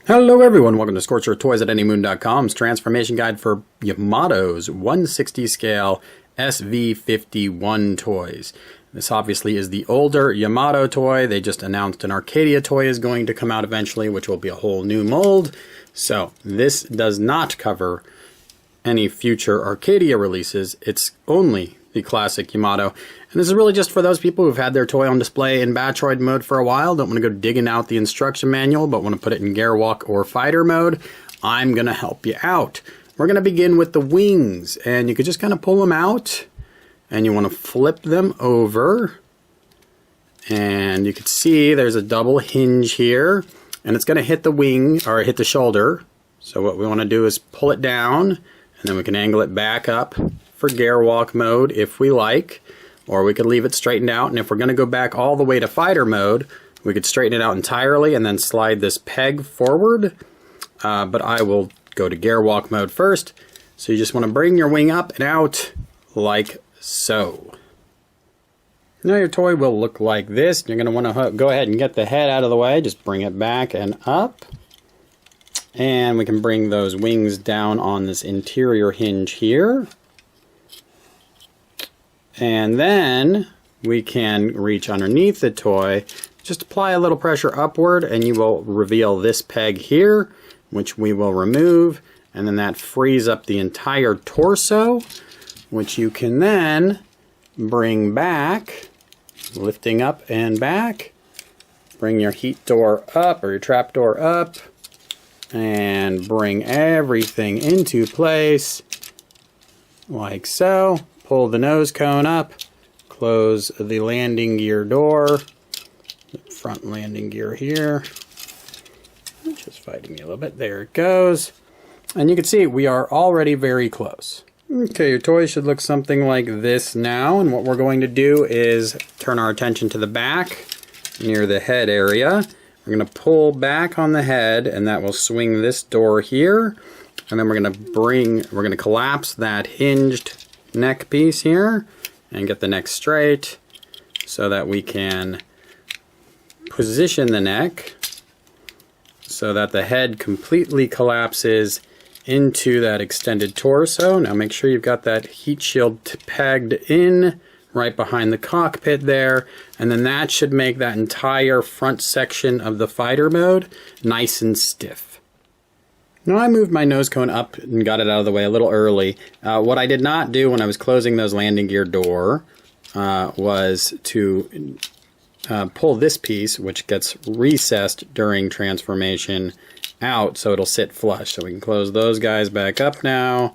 Hello everyone, welcome to ScorcherToys@AnyMoon.com's transformation guide for Yamato's 1/60 scale SV-51 toys. This obviously is the older Yamato toy. They just announced an Arcadia toy is going to come out eventually, which will be a whole new mold. So this does not cover any future Arcadia releases. It's only the classic Yamato. And this is really just for those people who've had their toy on display in Battroid mode for a while, don't want to go digging out the instruction manual, but want to put it in Gerwalk or Fighter mode. I'm going to help you out. We're going to begin with the wings, and you could just kind of pull them out, and you want to flip them over. And you can see there's a double hinge here, and it's going to hit the wing, or hit the shoulder. So what we want to do is pull it down, and then we can angle it back up for Gerwalk mode if we like, or we could leave it straightened out. And if we're going to go back all the way to Fighter mode, we could straighten it out entirely and then slide this peg forward. But I will go to Gerwalk mode first. So you just want to bring your wing up and out like so. Now your toy will look like this. You're going to want to go ahead and get the head out of the way. Just bring it back and up. And we can bring those wings down on this interior hinge here. And then we can reach underneath the toy, just apply a little pressure upward, and you will reveal this peg here, which we will remove, and then that frees up the entire torso, which you can then bring back, lifting up and back. Bring your heat door up, or your trap door up, and bring everything into place like so. Pull the nose cone up, close the landing gear door, the front landing gear here. It's just fighting me a little bit. There it goes. And you can see we are already very close. Okay, your toy should look something like this now. And what we're going to do is turn our attention to the back near the head area. We're going to pull back on the head, and that will swing this door here. And then we're going to collapse that hinged neck piece here and get the neck straight so that we can position the neck so that the head completely collapses into that extended torso. Now make sure you've got that heat shield pegged in right behind the cockpit there, and then that should make that entire front section of the fighter mode nice and stiff. Now I moved my nose cone up and got it out of the way a little early. What I did not do when I was closing those landing gear door was to pull this piece, which gets recessed during transformation, out so it'll sit flush. So we can close those guys back up now.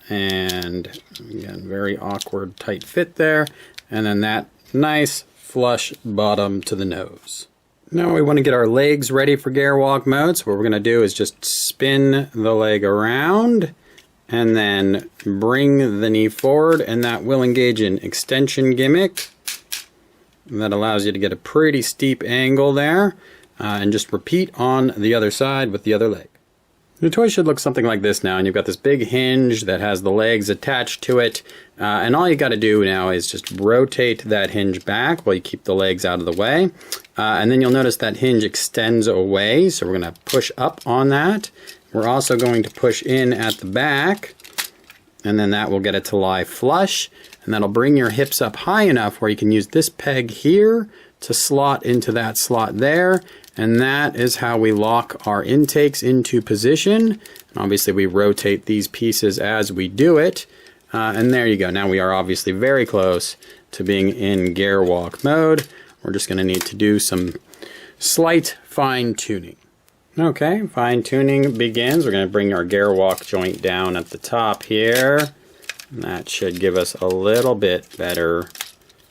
And again, very awkward tight fit there. And then that nice flush bottom to the nose. Now we want to get our legs ready for Gerwalk mode. So what we're going to do is just spin the leg around and then bring the knee forward, and that will engage an extension gimmick. And that allows you to get a pretty steep angle there, and just repeat on the other side with the other leg. The toy should look something like this now, and you've got this big hinge that has the legs attached to it, and all you got to do now is just rotate that hinge back while you keep the legs out of the way, and then you'll notice that hinge extends away, so we're going to push up on that. We're also going to push in at the back, and then that will get it to lie flush, and that'll bring your hips up high enough where you can use this peg here to slot into that slot there. And that is how we lock our intakes into position. And obviously we rotate these pieces as we do it. And there you go. Now we are obviously very close to being in Gerwalk mode. We're just going to need to do some slight fine tuning. Okay, fine tuning begins. We're going to bring our Gerwalk joint down at the top here. And that should give us a little bit better,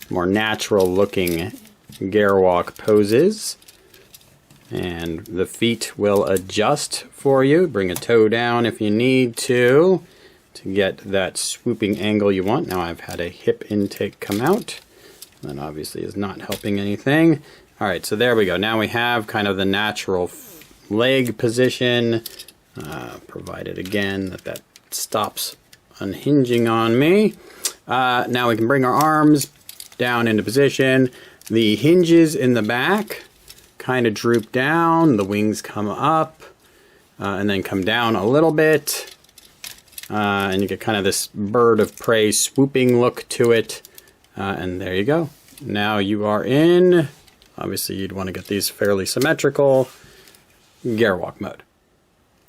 more natural looking Gerwalk poses. And the feet will adjust for you. Bring a toe down if you need to get that swooping angle you want. Now I've had a hip intake come out. That obviously is not helping anything. Alright, so there we go. Now we have kind of the natural leg position, provided again that stops unhinging on me. Now we can bring our arms down into position. The hinges in the back kind of droop down, the wings come up, and then come down a little bit. And you get kind of this bird of prey swooping look to it. And there you go. Now you are in, obviously you'd want to get these fairly symmetrical, Gerwalk mode.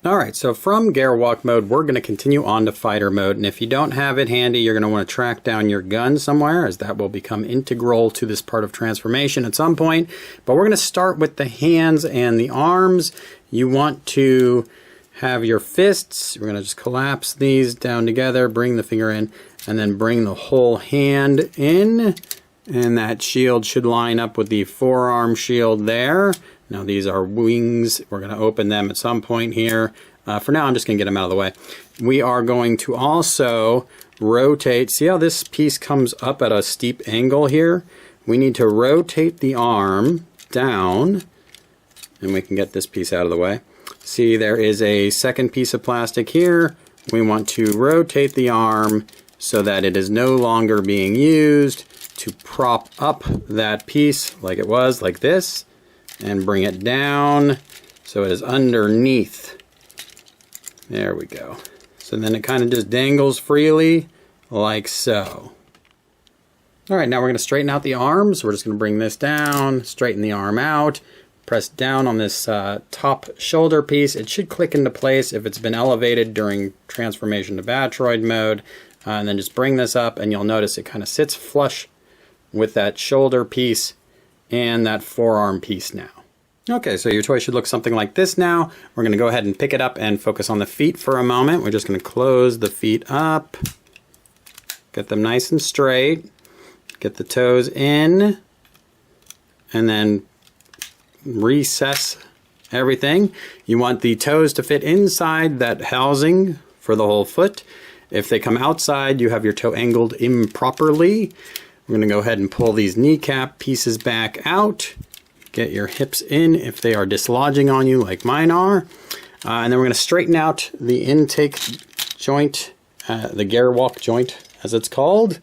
Alright, so from Gerwalk mode, we're going to continue on to fighter mode. And if you don't have it handy, you're going to want to track down your gun somewhere, as that will become integral to this part of transformation at some point. But we're going to start with the hands and the arms. You want to have your fists. We're going to just collapse these down together, bring the finger in, and then bring the whole hand in. And that shield should line up with the forearm shield there. Now these are wings. We're going to open them at some point here. For now, I'm just going to get them out of the way. We are going to also rotate. See how this piece comes up at a steep angle here? We need to rotate the arm down, and we can get this piece out of the way. See, there is a second piece of plastic here. We want to rotate the arm so that it is no longer being used, to prop up that piece like it was, like this, and bring it down so it is underneath. There we go. So then it kind of just dangles freely like so. Alright, now we're going to straighten out the arms. We're just going to bring this down, straighten the arm out, press down on this top shoulder piece. It should click into place if it's been elevated during transformation to Battroid mode. And then just bring this up, and you'll notice it kind of sits flush with that shoulder piece and that forearm piece now. Okay, so your toy should look something like this now. We're going to go ahead and pick it up and focus on the feet for a moment. We're just going to close the feet up, get them nice and straight, get the toes in, and then recess everything. You want the toes to fit inside that housing for the whole foot. If they come outside, you have your toe angled improperly. We're going to go ahead and pull these kneecap pieces back out. Get your hips in if they are dislodging on you like mine are. And then we're going to straighten out the intake joint, the Gerwalk joint as it's called,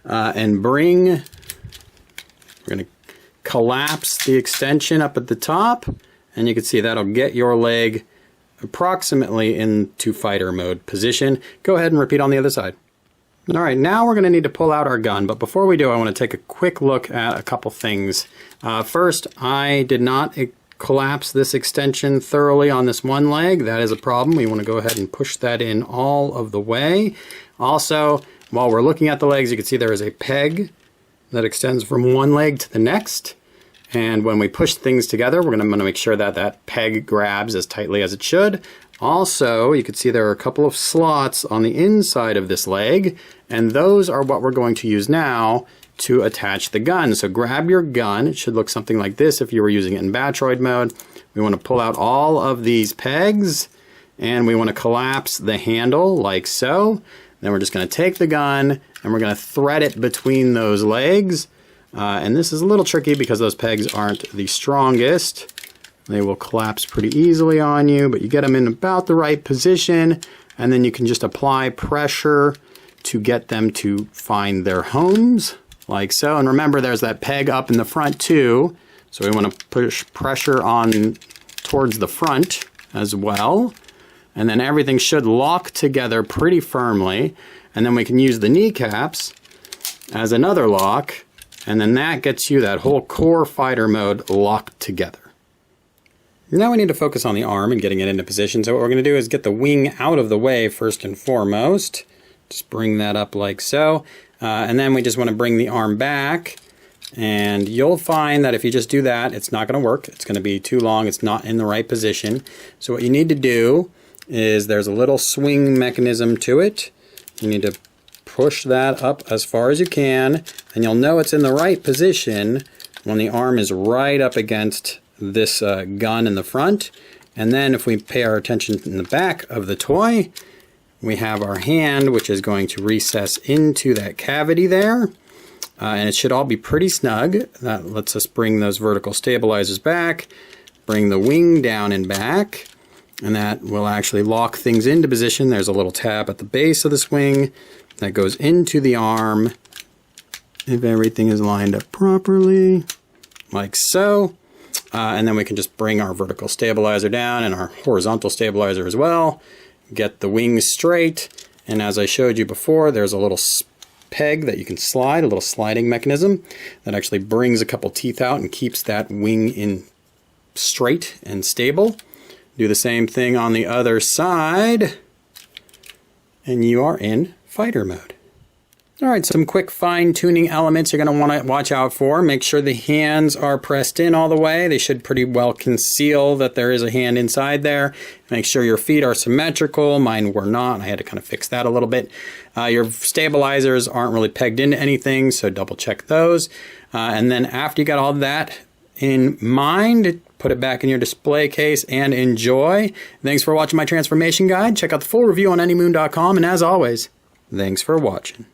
and we're going to collapse the extension up at the top, and you can see that'll get your leg approximately into fighter mode position. Go ahead and repeat on the other side. Alright, now we're going to need to pull out our gun, but before we do, I want to take a quick look at a couple things. First, I did not collapse this extension thoroughly on this one leg. That is a problem. We want to go ahead and push that in all of the way. Also, while we're looking at the legs, you can see there is a peg that extends from one leg to the next. And when we push things together, we're going to make sure that that peg grabs as tightly as it should. Also, you can see there are a couple of slots on the inside of this leg, and those are what we're going to use now to attach the gun. So grab your gun. It should look something like this if you were using it in Battroid mode. We want to pull out all of these pegs, and we want to collapse the handle like so. Then we're just going to take the gun, and we're going to thread it between those legs. And this is a little tricky because those pegs aren't the strongest. They will collapse pretty easily on you, but you get them in about the right position, and then you can just apply pressure to get them to find their homes, like so. And remember, there's that peg up in the front too, so we want to push pressure on towards the front as well. And then everything should lock together pretty firmly, and then we can use the kneecaps as another lock, and then that gets you that whole core fighter mode locked together. Now we need to focus on the arm and getting it into position. So what we're going to do is get the wing out of the way first and foremost. Just bring that up like so. And then we just want to bring the arm back. And you'll find that if you just do that, it's not going to work. It's going to be too long. It's not in the right position. So what you need to do is there's a little swing mechanism to it. You need to push that up as far as you can. And you'll know it's in the right position when the arm is right up against this gun in the front. And then if we pay our attention in the back of the toy, we have our hand, which is going to recess into that cavity there. And it should all be pretty snug. That lets us bring those vertical stabilizers back, bring the wing down and back, and that will actually lock things into position. There's a little tab at the base of this wing that goes into the arm if everything is lined up properly, like so. And then we can just bring our vertical stabilizer down and our horizontal stabilizer as well. Get the wings straight. And as I showed you before, there's a little peg that you can slide, a little sliding mechanism that actually brings a couple teeth out and keeps that wing in straight and stable. Do the same thing on the other side, and you are in fighter mode. All right, some quick fine-tuning elements you're going to want to watch out for. Make sure the hands are pressed in all the way. They should pretty well conceal that there is a hand inside there. Make sure your feet are symmetrical. Mine were not. I had to kind of fix that a little bit. Your stabilizers aren't really pegged into anything, so double check those. And then after you got all that in mind, put it back in your display case and enjoy. Thanks for watching my transformation guide. Check out the full review on anymoon.com, and as always, thanks for watching.